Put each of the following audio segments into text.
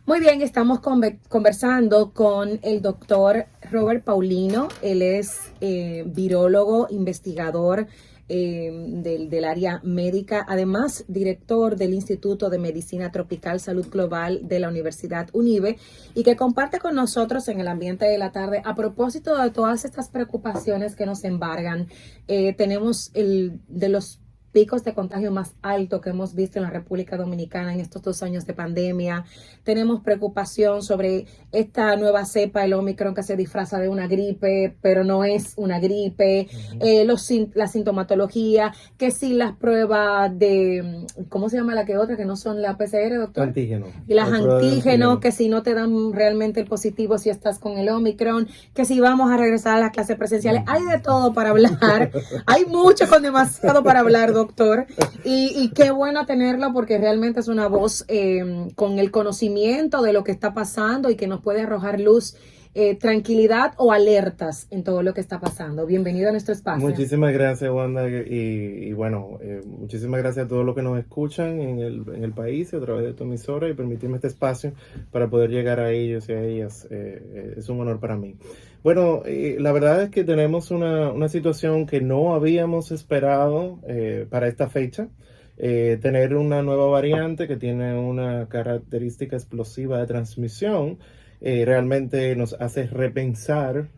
Muy bien, estamos conversando con el doctor Robert Paulino. Él es virólogo, investigador del área médica, además director del Instituto de Medicina Tropical Salud Global de la Universidad UNIBE, y que comparte con nosotros en el ambiente de la tarde a propósito de todas estas preocupaciones que nos embargan. Tenemos de los picos de contagio más alto que hemos visto en la República Dominicana en estos 2 años de pandemia. Tenemos preocupación sobre esta nueva cepa, el Omicron, que se disfraza de una gripe, pero no es una gripe. La sintomatología, que si las pruebas de, ¿cómo se llama la que otra? Que no son la PCR, doctor. Antígeno. Y las antígenos, que si no te dan realmente el positivo si estás con el Omicron, que si vamos a regresar a las clases presenciales. Hay de todo para hablar. Hay mucho con demasiado para hablar, doctor, y qué bueno tenerlo porque realmente es una voz con el conocimiento de lo que está pasando y que nos puede arrojar luz, tranquilidad o alertas en todo lo que está pasando. Bienvenido a nuestro espacio. Muchísimas gracias, Wanda, y bueno, muchísimas gracias a todos los que nos escuchan en el país y a través de tu emisora, y permitirme este espacio para poder llegar a ellos y a ellas. Es un honor para mí. Bueno, la verdad es que tenemos una situación que no habíamos esperado para esta fecha. Tener una nueva variante que tiene una característica explosiva de transmisión realmente nos hace repensar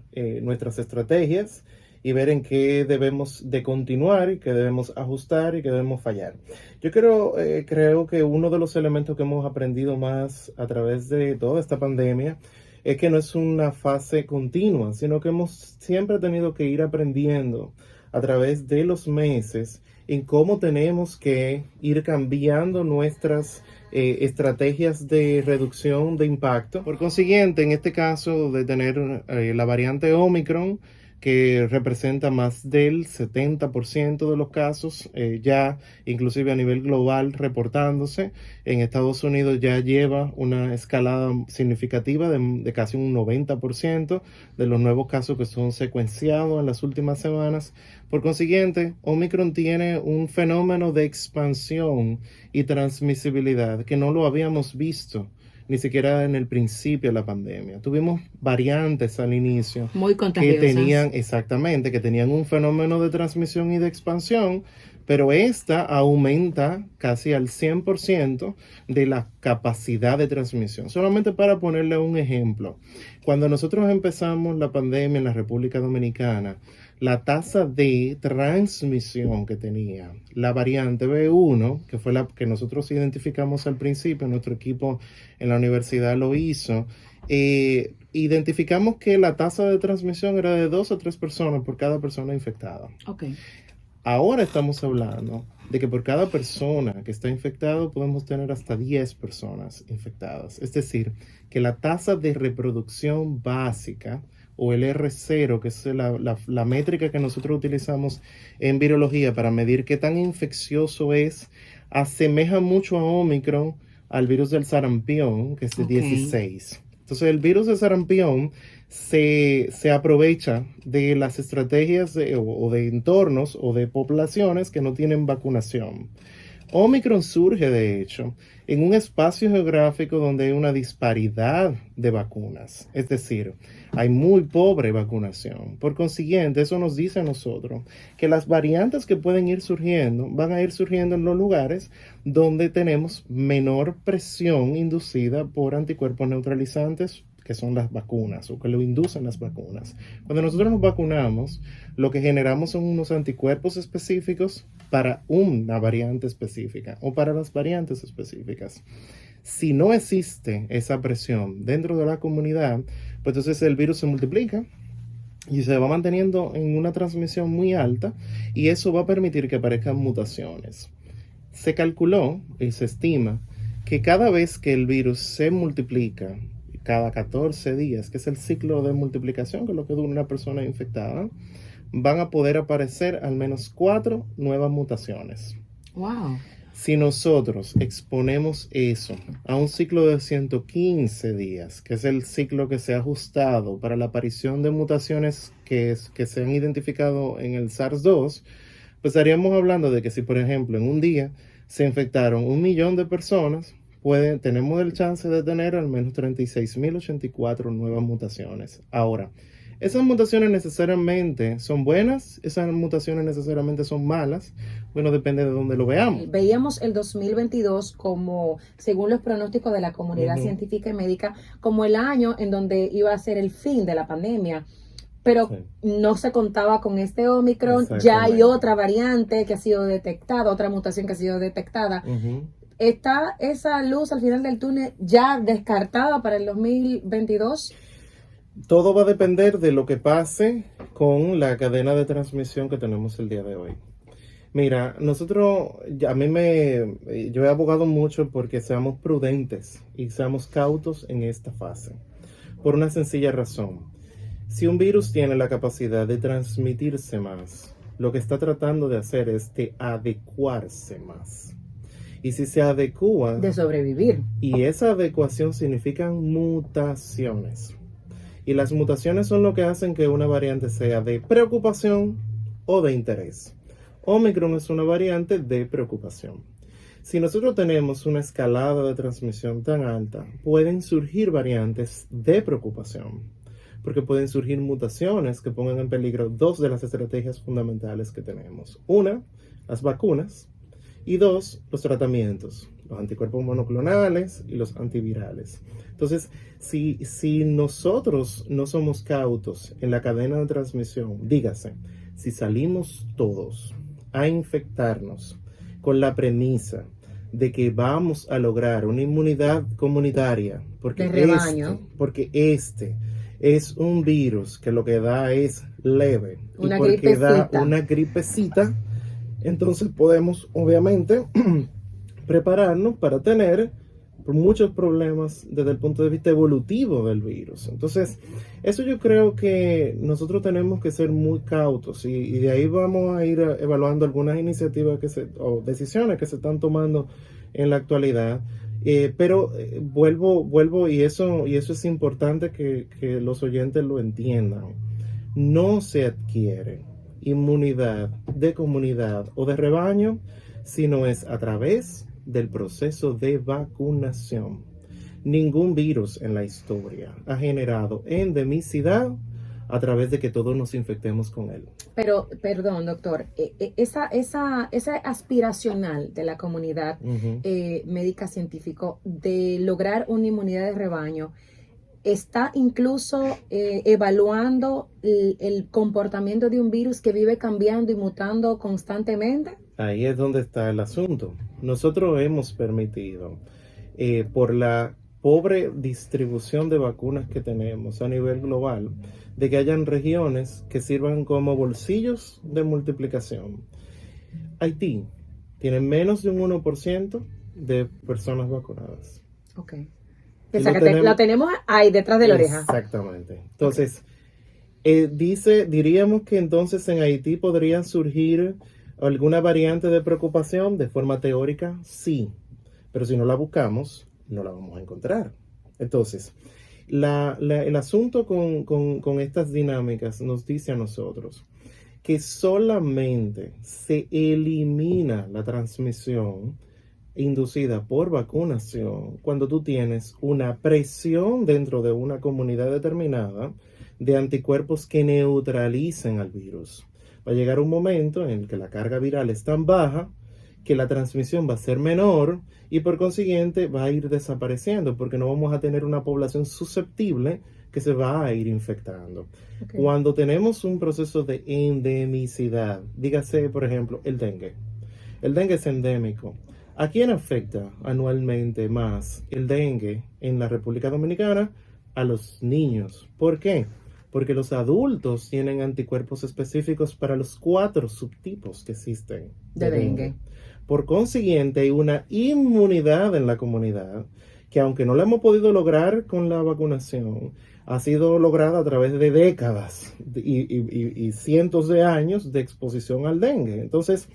nuestras estrategias y ver en qué debemos de continuar y qué debemos ajustar y qué debemos fallar. Yo creo que uno de los elementos que hemos aprendido más a través de toda esta pandemia es que no es una fase continua, sino que hemos siempre tenido que ir aprendiendo a través de los meses en cómo tenemos que ir cambiando nuestras estrategias de reducción de impacto. Por consiguiente, en este caso de tener la variante Omicron, que representa más del 70% de los casos, ya inclusive a nivel global reportándose. En Estados Unidos ya lleva una escalada significativa de casi un 90% de los nuevos casos que son secuenciados en las últimas semanas. Por consiguiente, Omicron tiene un fenómeno de expansión y transmisibilidad que no lo habíamos visto ni siquiera en el principio de la pandemia. Tuvimos variantes al inicio muy contagiosas, que tenían un fenómeno de transmisión y de expansión, pero esta aumenta casi al 100% de la capacidad de transmisión. Solamente para ponerle un ejemplo, cuando nosotros empezamos la pandemia en la República Dominicana, la tasa de transmisión que tenía la variante B1, que fue la que nosotros identificamos al principio, nuestro equipo en la universidad lo hizo, identificamos que la tasa de transmisión era de 2 o 3 personas por cada persona infectada. Okay. Ahora estamos hablando de que por cada persona que está infectada podemos tener hasta 10 personas infectadas. Es decir, que la tasa de reproducción básica, o el R0, que es la métrica que nosotros utilizamos en virología para medir qué tan infeccioso es, asemeja mucho a Omicron, al virus del sarampión, que es de 16. Entonces el virus de sarampión se aprovecha de las estrategias o de entornos o de poblaciones que no tienen vacunación. Omicron surge, de hecho, en un espacio geográfico donde hay una disparidad de vacunas, es decir, hay muy pobre vacunación. Por consiguiente, eso nos dice a nosotros que las variantes que pueden ir surgiendo van a ir surgiendo en los lugares donde tenemos menor presión inducida por anticuerpos neutralizantes, que son las vacunas o que lo inducen las vacunas. Cuando nosotros nos vacunamos, lo que generamos son unos anticuerpos específicos para una variante específica o para las variantes específicas. Si no existe esa presión dentro de la comunidad, pues entonces el virus se multiplica y se va manteniendo en una transmisión muy alta, y eso va a permitir que aparezcan mutaciones. Se calculó y se estima que cada vez que el virus se multiplica, cada 14 días, que es el ciclo de multiplicación, que es lo que dura una persona infectada, van a poder aparecer al menos 4 nuevas mutaciones. Wow. Si nosotros exponemos eso a un ciclo de 115 días, que es el ciclo que se ha ajustado para la aparición de mutaciones que se han identificado en el SARS-2, pues estaríamos hablando de que si, por ejemplo, en un día se infectaron 1 millón de personas, tenemos el chance de tener al menos 36.084 nuevas mutaciones. Ahora, esas mutaciones necesariamente son buenas, esas mutaciones necesariamente son malas. Bueno, depende de dónde lo veamos. Veíamos el 2022 como, según los pronósticos de la comunidad científica y médica, como el año en donde iba a ser el fin de la pandemia. Pero no se contaba con este Omicron, ya hay otra variante que ha sido detectada, otra mutación que ha sido detectada. ¿Está esa luz al final del túnel ya descartada para el 2022? Todo va a depender de lo que pase con la cadena de transmisión que tenemos el día de hoy. Mira, yo he abogado mucho porque seamos prudentes y seamos cautos en esta fase, por una sencilla razón. Si un virus tiene la capacidad de transmitirse más, lo que está tratando de hacer es de adecuarse más. Y si se adecua... De sobrevivir. Y esa adecuación significa mutaciones. Y las mutaciones son lo que hacen que una variante sea de preocupación o de interés. Omicron es una variante de preocupación. Si nosotros tenemos una escalada de transmisión tan alta, pueden surgir variantes de preocupación, porque pueden surgir mutaciones que pongan en peligro dos de las estrategias fundamentales que tenemos. Una, las vacunas, y dos, los tratamientos, los anticuerpos monoclonales y los antivirales. Entonces, si nosotros no somos cautos en la cadena de transmisión, dígase, si salimos todos a infectarnos con la premisa de que vamos a lograr una inmunidad comunitaria, porque este es un virus que lo que da es leve, una y porque gripecita. da una gripecita, entonces podemos obviamente prepararnos para tener muchos problemas desde el punto de vista evolutivo del virus. Entonces, eso yo creo que nosotros tenemos que ser muy cautos y de ahí vamos a ir evaluando algunas iniciativas o decisiones que se están tomando en la actualidad. Pero vuelvo y eso es importante que los oyentes lo entiendan. No se adquiere inmunidad de comunidad o de rebaño, sino es a través del proceso de vacunación. Ningún virus en la historia ha generado endemicidad a través de que todos nos infectemos con él. Pero, perdón, doctor, esa aspiracional de la comunidad médica científico de lograr una inmunidad de rebaño, está incluso evaluando el comportamiento de un virus que vive cambiando y mutando constantemente. Ahí es donde está el asunto. Nosotros hemos permitido, por la pobre distribución de vacunas que tenemos a nivel global, de que hayan regiones que sirvan como bolsillos de multiplicación. Haití tiene menos de un 1% de personas vacunadas. Ok. O sea, que la tenemos ahí detrás de la oreja. Exactamente. Entonces, diríamos que entonces en Haití podrían surgir alguna variante de preocupación de forma teórica, sí. Pero si no la buscamos, no la vamos a encontrar. Entonces, el asunto con estas dinámicas nos dice a nosotros que solamente se elimina la transmisión inducida por vacunación cuando tú tienes una presión dentro de una comunidad determinada de anticuerpos que neutralicen al virus. Va a llegar un momento en el que la carga viral es tan baja que la transmisión va a ser menor y por consiguiente va a ir desapareciendo porque no vamos a tener una población susceptible que se va a ir infectando. Okay. Cuando tenemos un proceso de endemicidad, dígase por ejemplo el dengue. El dengue es endémico. ¿A quién afecta anualmente más el dengue en la República Dominicana? A los niños. ¿Por qué? Porque los adultos tienen anticuerpos específicos para los 4 subtipos que existen de dengue. Por consiguiente, hay una inmunidad en la comunidad que, aunque no la hemos podido lograr con la vacunación, ha sido lograda a través de décadas y cientos de años de exposición al dengue. Entonces,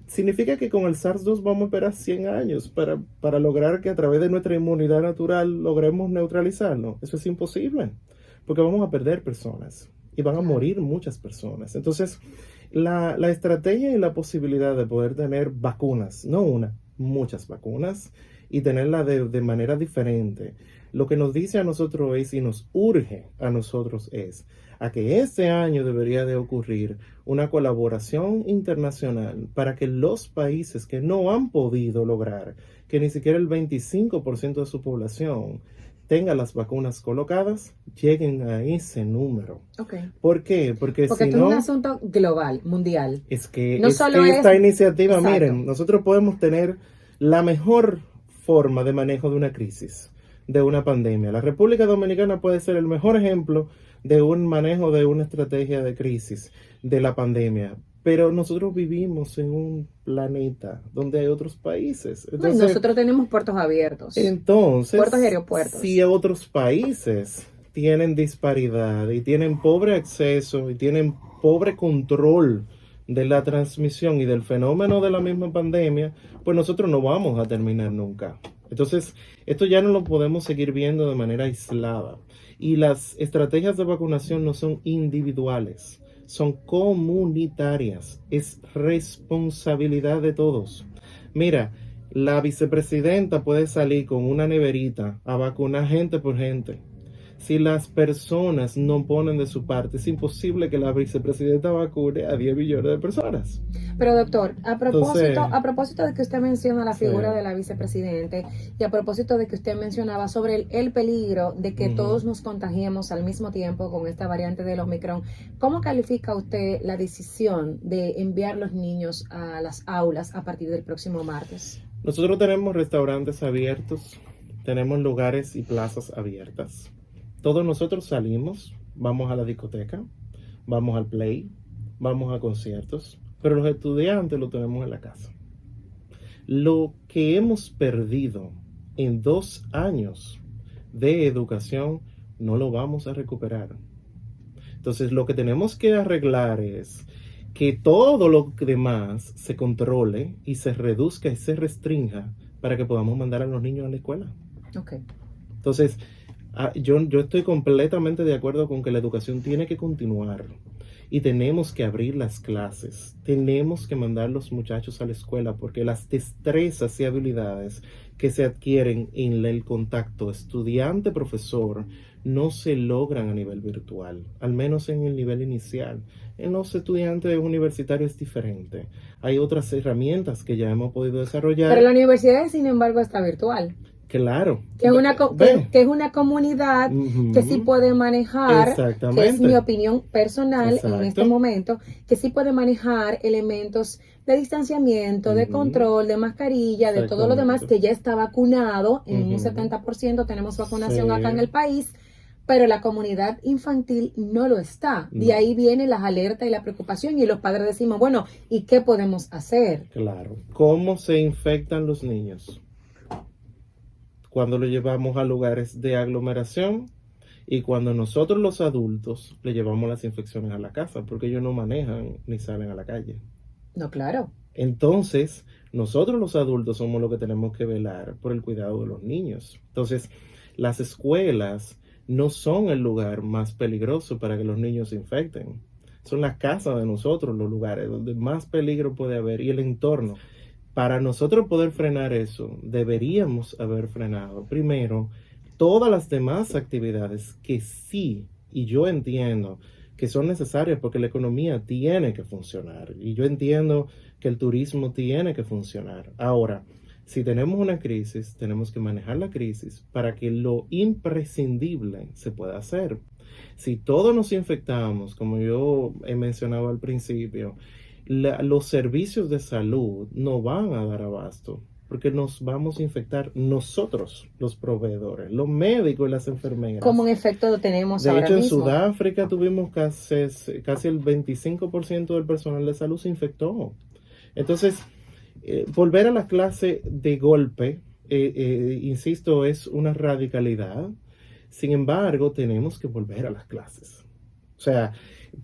significa que con el SARS-2 vamos a esperar 100 años para lograr que a través de nuestra inmunidad natural logremos neutralizarlo. Eso es imposible, porque vamos a perder personas y van a morir muchas personas. Entonces, la estrategia y la posibilidad de poder tener vacunas, no una, muchas vacunas, y tenerla de manera diferente, lo que nos dice a nosotros es y nos urge a nosotros es a que este año debería de ocurrir una colaboración internacional para que los países que no han podido lograr que ni siquiera el 25% de su población tenga las vacunas colocadas, lleguen a ese número. Okay. ¿Por qué? Porque Porque si esto es un no, asunto global, mundial. es que, No es solo que es... esta iniciativa, Exacto. miren, nosotros podemos tener la mejor forma de manejo de una crisis, de una pandemia. La República Dominicana puede ser el mejor ejemplo de un manejo de una estrategia de crisis de la pandemia. Pero nosotros vivimos en un planeta donde hay otros países. No, y nosotros tenemos puertos abiertos. Puertos y aeropuertos. Si otros países tienen disparidad y tienen pobre acceso y tienen pobre control de la transmisión y del fenómeno de la misma pandemia, pues nosotros no vamos a terminar nunca. Entonces, esto ya no lo podemos seguir viendo de manera aislada. Y las estrategias de vacunación no son individuales, son comunitarias. Es responsabilidad de todos. Mira, la vicepresidenta puede salir con una neverita a vacunar gente por gente. Si las personas no ponen de su parte, es imposible que la vicepresidenta vacune a 10 millones de personas. Pero doctor, a propósito de que usted menciona la figura de la vicepresidente y a propósito de que usted mencionaba sobre el peligro de que todos nos contagiemos al mismo tiempo con esta variante del Omicron, ¿cómo califica usted la decisión de enviar los niños a las aulas a partir del próximo martes? Nosotros tenemos restaurantes abiertos, tenemos lugares y plazas abiertas. Todos nosotros salimos, vamos a la discoteca, vamos al play, vamos a conciertos, pero los estudiantes lo tenemos en la casa. Lo que hemos perdido en 2 años de educación no lo vamos a recuperar. Entonces, lo que tenemos que arreglar es que todo lo demás se controle y se reduzca y se restrinja para que podamos mandar a los niños a la escuela. Okay. Entonces, yo estoy completamente de acuerdo con que la educación tiene que continuar y tenemos que abrir las clases, tenemos que mandar los muchachos a la escuela porque las destrezas y habilidades que se adquieren en el contacto estudiante-profesor no se logran a nivel virtual, al menos en el nivel inicial. En los estudiantes universitarios es diferente. Hay otras herramientas que ya hemos podido desarrollar. Pero la universidad, sin embargo, está virtual. Claro. Que es una comunidad que sí puede manejar, que es mi opinión personal en este momento, que sí puede manejar elementos de distanciamiento, de control, de mascarilla, de todo lo demás, que ya está vacunado en un 70%, tenemos vacunación acá en el país, pero la comunidad infantil no lo está. De ahí vienen las alertas y la preocupación y los padres decimos, bueno, ¿y qué podemos hacer? Claro. ¿Cómo se infectan los niños? Cuando lo llevamos a lugares de aglomeración y cuando nosotros los adultos le llevamos las infecciones a la casa, porque ellos no manejan ni salen a la calle. No, claro. Entonces, nosotros los adultos somos los que tenemos que velar por el cuidado de los niños. Entonces, las escuelas no son el lugar más peligroso para que los niños se infecten. Son las casas de nosotros los lugares donde más peligro puede haber y el entorno. Para nosotros poder frenar eso, deberíamos haber frenado primero todas las demás actividades que sí, y yo entiendo que son necesarias porque la economía tiene que funcionar y yo entiendo que el turismo tiene que funcionar. Ahora, si tenemos una crisis, tenemos que manejar la crisis para que lo imprescindible se pueda hacer. Si todos nos infectamos, como yo he mencionado al principio, los servicios de salud no van a dar abasto porque nos vamos a infectar nosotros, los proveedores, los médicos y las enfermeras. Como en efecto lo tenemos ahora mismo. De hecho, en Sudáfrica tuvimos casi el 25% del personal de salud se infectó. Entonces, volver a la clase de golpe, insisto, es una radicalidad. Sin embargo, tenemos que volver a las clases. O sea,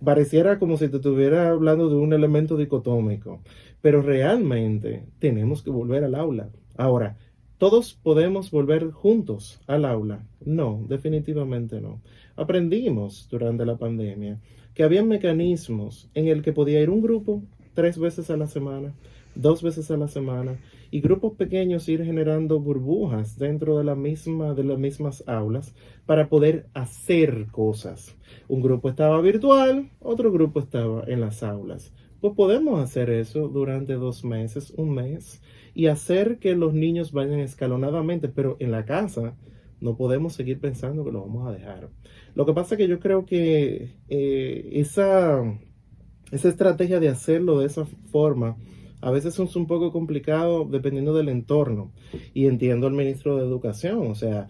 pareciera como si te estuviera hablando de un elemento dicotómico, pero realmente tenemos que volver al aula. Ahora, ¿todos podemos volver juntos al aula? No, definitivamente no. Aprendimos durante la pandemia que había mecanismos en el que podía ir un grupo 3 veces a la semana, 2 veces a la semana, y grupos pequeños ir generando burbujas dentro de de las mismas aulas para poder hacer cosas. Un grupo estaba virtual, otro grupo estaba en las aulas. Pues podemos hacer eso durante 2 meses, un mes, y hacer que los niños vayan escalonadamente, pero en la casa no podemos seguir pensando que lo vamos a dejar. Lo que pasa es que yo creo que esa estrategia de hacerlo de esa forma a veces es un poco complicado dependiendo del entorno. Y entiendo al ministro de Educación, o sea,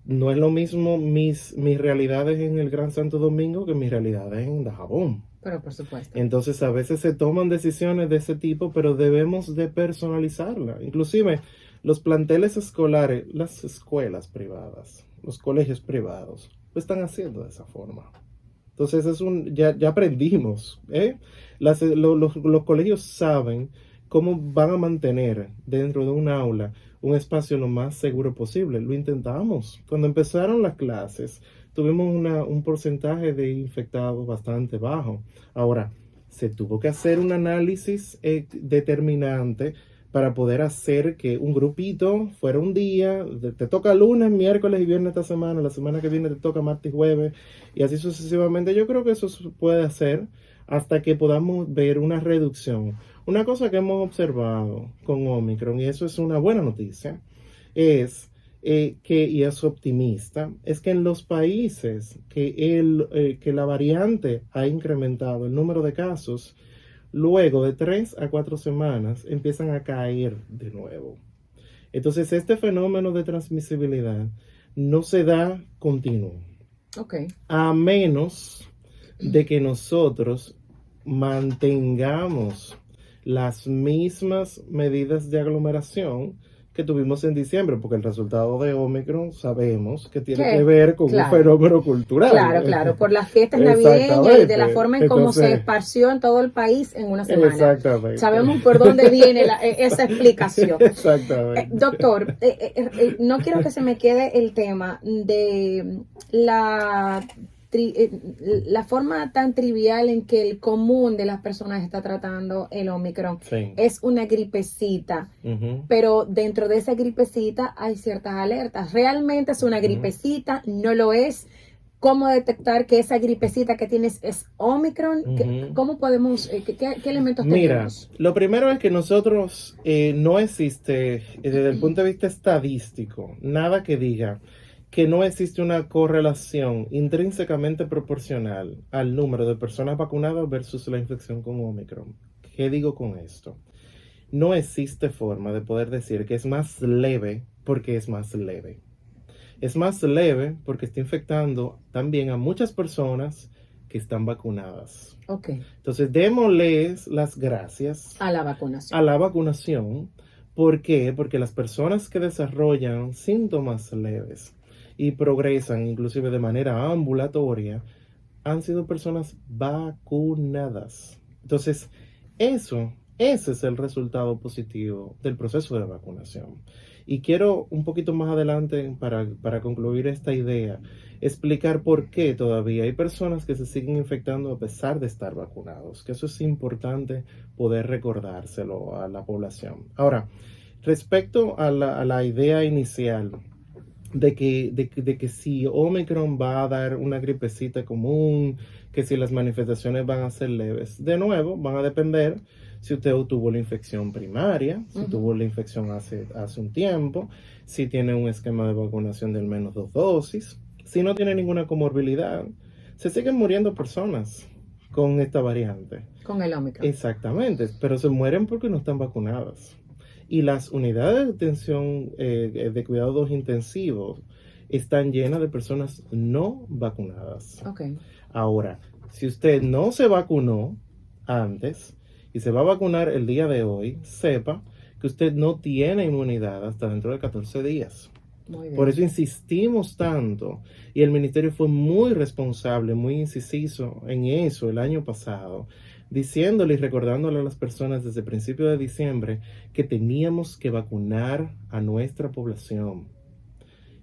no es lo mismo mis realidades en el Gran Santo Domingo que mis realidades en Dajabón. Pero por supuesto. Entonces a veces se toman decisiones de ese tipo, pero debemos de personalizarla. Inclusive los planteles escolares, las escuelas privadas, los colegios privados, lo están haciendo de esa forma. Entonces ya aprendimos, ¿eh? Los colegios saben cómo van a mantener dentro de un aula un espacio lo más seguro posible. Lo intentamos. Cuando empezaron las clases, tuvimos un porcentaje de infectados bastante bajo. Ahora, se tuvo que hacer un análisis determinante para poder hacer que un grupito fuera un día, te toca lunes, miércoles y viernes esta semana, la semana que viene te toca martes y jueves, y así sucesivamente. Yo creo que eso se puede hacer hasta que podamos ver una reducción. Una cosa que hemos observado con Omicron, y eso es una buena noticia, es y es optimista, es que en los países que la variante ha incrementado el número de casos, luego de 3 a 4 semanas empiezan a caer de nuevo. Entonces, este fenómeno de transmisibilidad no se da continuo. Okay. A menos de que nosotros mantengamos las mismas medidas de aglomeración que tuvimos en diciembre, porque el resultado de Omicron sabemos que tiene que ver con un fenómeno cultural. Claro, por las fiestas navideñas y de la forma en cómo se esparció en todo el país en una semana. Exactamente. Sabemos por dónde viene esa explicación. Exactamente. Doctor, no quiero que se me quede el tema de la forma tan trivial en que el común de las personas está tratando el Omicron. Sí. Es una gripecita, pero dentro de esa gripecita hay ciertas alertas. ¿Realmente es una gripecita? ¿No lo es? ¿Cómo detectar que esa gripecita que tienes es Omicron? ¿Cómo podemos, qué elementos tenemos? Mira, lo primero es que nosotros no existe, desde el punto de vista estadístico, nada que diga que no existe una correlación intrínsecamente proporcional al número de personas vacunadas versus la infección con Omicron. ¿Qué digo con esto? No existe forma de poder decir que es más leve porque es más leve. Es más leve porque está infectando también a muchas personas que están vacunadas. Okay. Entonces, démosles las gracias a la vacunación. A la vacunación. ¿Por qué? Porque las personas que desarrollan síntomas leves y progresan inclusive de manera ambulatoria han sido personas vacunadas. Entonces, ese es el resultado positivo del proceso de vacunación. Y quiero un poquito más adelante, para concluir esta idea, explicar por qué todavía hay personas que se siguen infectando a pesar de estar vacunados, que eso es importante poder recordárselo a la población. Ahora, respecto a la idea inicial de que si Omicron va a dar una gripecita común, que si las manifestaciones van a ser leves, de nuevo, van a depender si usted tuvo la infección primaria, si tuvo la infección hace un tiempo, si tiene un esquema de vacunación de al menos 2 dosis, si no tiene ninguna comorbilidad. Se siguen muriendo personas con esta variante. Con el Omicron. Exactamente, pero se mueren porque no están vacunadas. Y las unidades de atención de cuidados intensivos están llenas de personas no vacunadas. Okay. Ahora, si usted no se vacunó antes y se va a vacunar el día de hoy, sepa que usted no tiene inmunidad hasta dentro de 14 días. Muy bien. Por eso insistimos tanto, y el ministerio fue muy responsable, muy incisivo en eso el año pasado, diciéndole y recordándole a las personas desde el principio de diciembre que teníamos que vacunar a nuestra población.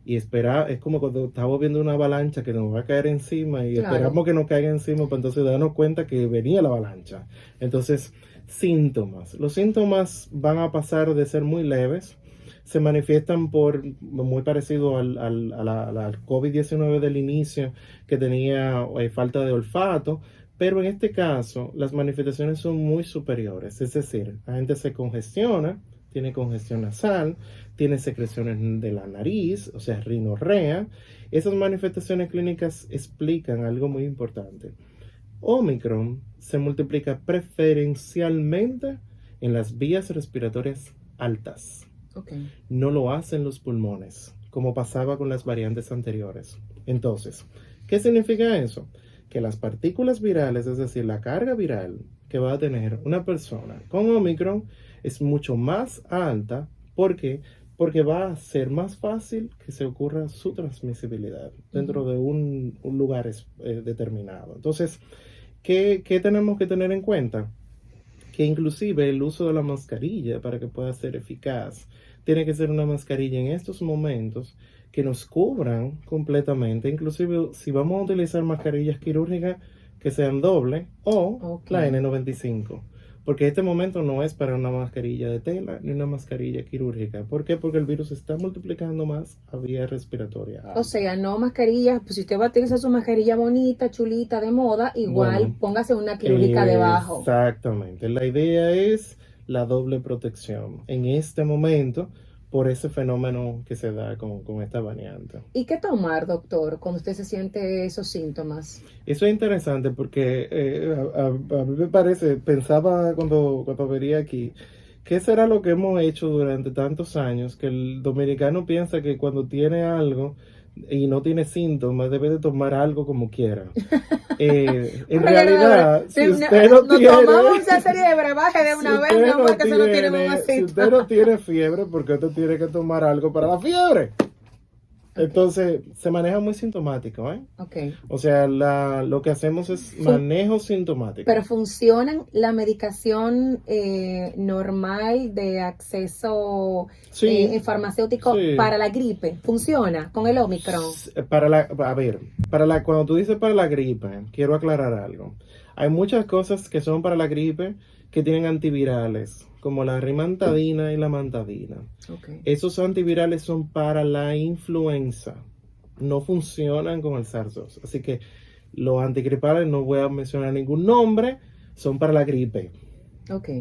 Y esperar, es como cuando estamos viendo una avalancha que nos va a caer encima y esperamos que nos caiga encima para entonces darnos cuenta que venía la avalancha. Entonces, Síntomas. Los síntomas van a pasar de ser muy leves, se manifiestan por muy parecido al COVID-19 del inicio, que tenía falta de olfato, pero en este caso las manifestaciones son muy superiores, es decir, la gente se congestiona, tiene congestión nasal, tiene secreciones de la nariz, o sea, rinorrea. Esas manifestaciones clínicas explican algo muy importante. Omicron se multiplica preferencialmente en las vías respiratorias altas. Okay. No lo hacen los pulmones, como pasaba con las variantes anteriores. Entonces, ¿qué significa eso? Que las partículas virales, es decir, la carga viral que va a tener una persona con Omicron es mucho más alta. ¿Por qué? Porque va a ser más fácil que se ocurra su transmisibilidad dentro de un lugar determinado. Entonces, ¿qué tenemos que tener en cuenta? Que inclusive el uso de la mascarilla para que pueda ser eficaz, tiene que ser una mascarilla en estos momentos que nos cubran completamente, inclusive si vamos a utilizar mascarillas quirúrgicas que sean doble o la N95. Porque este momento no es para una mascarilla de tela ni una mascarilla quirúrgica. ¿Por qué? Porque el virus se está multiplicando más a vía respiratoria. O sea, no mascarillas, pues si usted va a utilizar su mascarilla bonita, chulita, de moda, igual Bueno, póngase una quirúrgica debajo. Exactamente. La idea es la doble protección en este momento por ese fenómeno que se da con esta variante. ¿Y qué tomar, doctor, cuando usted se siente esos síntomas? Eso es interesante porque a mí me parece, pensaba cuando venía aquí, ¿qué será lo que hemos hecho durante tantos años? Que el dominicano piensa que cuando tiene algo y no tiene síntomas, debe de tomar algo como quiera. En realidad, si usted no tiene... Nos tomamos una serie de brebaje de una vez, no fue que se no tiene mamacita. Si usted no tiene fiebre, ¿por qué usted tiene que tomar algo para la fiebre? Okay. Entonces, se maneja muy sintomático, ¿eh? Okay. O sea, lo que hacemos es manejo sintomático. Pero funcionan la medicación normal de acceso farmacéutico para la gripe. ¿Funciona con el Omicron? Cuando tú dices para la gripe, quiero aclarar algo. Hay muchas cosas que son para la gripe que tienen antivirales, como la rimantadina y la mantadina. Okay. Esos antivirales son para la influenza, no funcionan con el SARS-2. Así que los antigripales, no voy a mencionar ningún nombre, son para la gripe,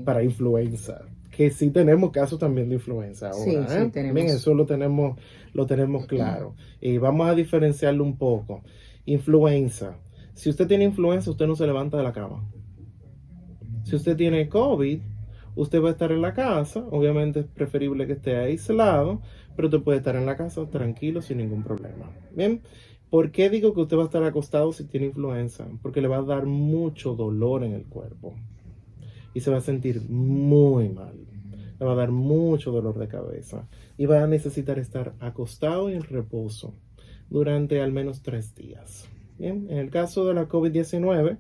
para influenza. Que sí tenemos casos también de influenza ahora. Sí, tenemos. Bien, eso lo tenemos claro. Y vamos a diferenciarlo un poco. Influenza. Si usted tiene influenza, usted no se levanta de la cama. Si usted tiene COVID, usted va a estar en la casa. Obviamente es preferible que esté aislado, pero usted puede estar en la casa tranquilo sin ningún problema. Bien, ¿por qué digo que usted va a estar acostado si tiene influenza? Porque le va a dar mucho dolor en el cuerpo y se va a sentir muy mal. Le va a dar mucho dolor de cabeza y va a necesitar estar acostado y en reposo durante al menos 3 días. Bien, en el caso de la COVID-19,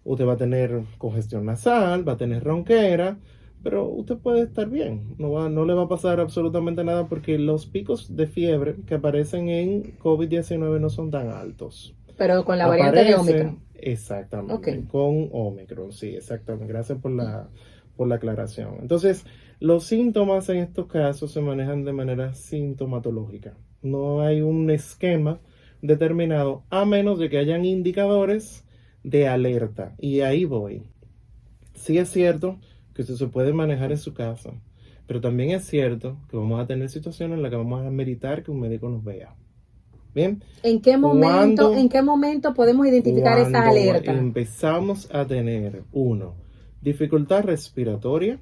usted va a tener congestión nasal, va a tener ronquera, pero usted puede estar bien, no le va a pasar absolutamente nada porque los picos de fiebre que aparecen en COVID-19 no son tan altos. Pero con la variante de Omicron. Exactamente, con Omicron, sí, exactamente. Gracias por la aclaración. Entonces, los síntomas en estos casos se manejan de manera sintomatológica. No hay un esquema determinado, a menos de que hayan indicadores de alerta. Y ahí voy. Sí es cierto que usted se puede manejar en su casa, pero también es cierto que vamos a tener situaciones en las que vamos a meritar que un médico nos vea. Bien. ¿En qué momento podemos identificar esa alerta? Empezamos a tener, dificultad respiratoria,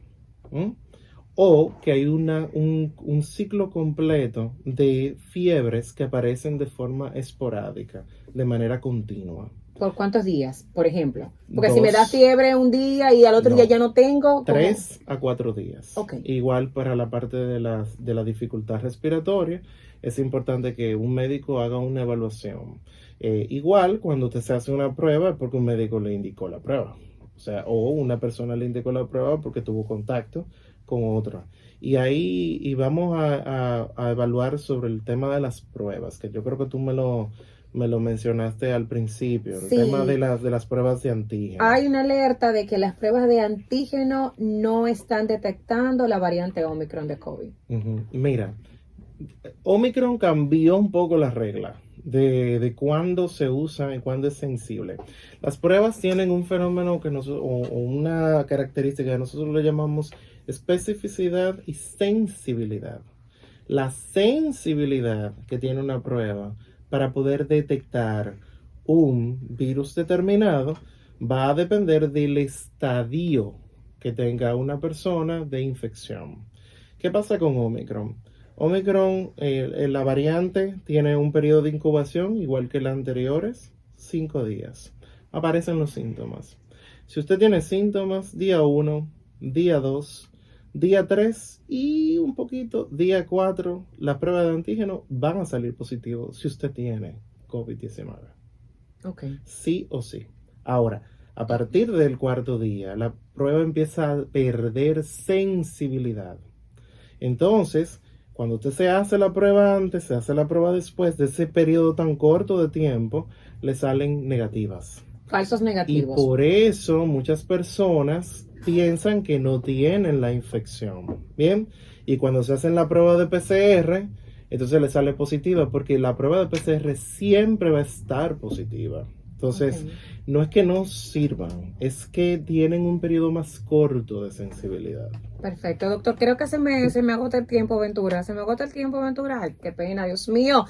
o que hay un ciclo completo de fiebres que aparecen de forma esporádica, de manera continua. ¿Por cuántos días, por ejemplo? Porque si me da fiebre un día y al otro día ya no tengo... 3 a 4 días. Okay. Igual para la parte de la dificultad respiratoria, es importante que un médico haga una evaluación. Igual cuando usted se hace una prueba es porque un médico le indicó la prueba. O una persona le indicó la prueba porque tuvo contacto con otra. Y ahí vamos a evaluar sobre el tema de las pruebas, que yo creo que tú me lo Me lo mencionaste al principio, el Sí. tema de las pruebas de antígeno. Hay una alerta de que las pruebas de antígeno no están detectando la variante Omicron de COVID. Mira, Omicron cambió un poco la regla de cuándo se usa y cuándo es sensible. Las pruebas tienen un fenómeno o una característica que nosotros le llamamos especificidad y sensibilidad. La sensibilidad que tiene una prueba para poder detectar un virus determinado va a depender del estadio que tenga una persona de infección. ¿Qué pasa con Omicron? Omicron, la variante tiene un periodo de incubación igual que las anteriores, 5 días. Aparecen los síntomas. Si usted tiene síntomas, día 1, día 2, día 3 y un poquito, día 4, las pruebas de antígeno van a salir positivos si usted tiene COVID-19. Okay. Sí o sí. Ahora, a partir del cuarto día, la prueba empieza a perder sensibilidad. Entonces, cuando usted se hace la prueba antes, se hace la prueba después de ese periodo tan corto de tiempo, le salen negativas. Falsos Y negativos. por eso muchas personas piensan que no tienen la infección. Bien, y cuando se hacen la prueba de PCR, entonces le sale positiva porque la prueba de PCR siempre va a estar positiva. Entonces, no es que no sirvan, es que tienen un periodo más corto de sensibilidad. Perfecto, doctor. Creo que se me agota el tiempo, Ventura. Se me agota el tiempo, Ventura. Ay, qué pena, Dios mío.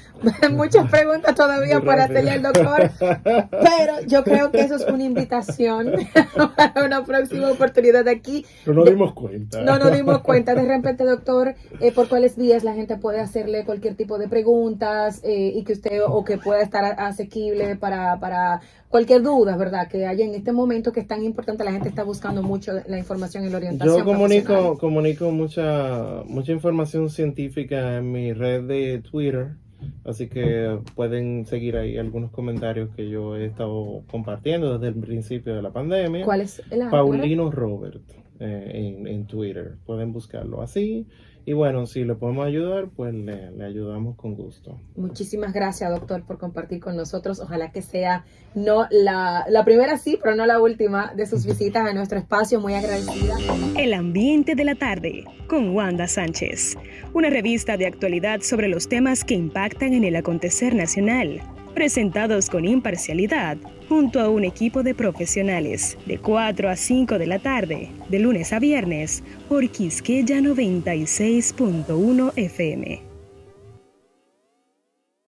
Muchas preguntas todavía Muy para rápido. hacerle al doctor. Pero yo creo que eso es una invitación para una próxima oportunidad aquí. No nos dimos cuenta. No nos dimos cuenta. De repente, doctor, por cuáles vías la gente puede hacerle cualquier tipo de preguntas y que usted o que pueda estar asequible para cualquier duda, ¿verdad? Que haya en este momento que es tan importante. La gente está buscando mucho la información y la orientación. Yo comunico mucha información científica en mi red de Twitter, así que pueden seguir ahí algunos comentarios que yo he estado compartiendo desde el principio de la pandemia. ¿Cuál es el Paulino Robert en Twitter, pueden buscarlo así. Y bueno, si le podemos ayudar, pues le ayudamos con gusto. Muchísimas gracias, doctor, por compartir con nosotros. Ojalá que sea no la primera, sí, pero no la última de sus visitas a nuestro espacio. Muy agradecida. El ambiente de la tarde con Wanda Sánchez, una revista de actualidad sobre los temas que impactan en el acontecer nacional, presentados con imparcialidad junto a un equipo de profesionales, de 4 a 5 de la tarde, de lunes a viernes, por Quisqueya 96.1 FM.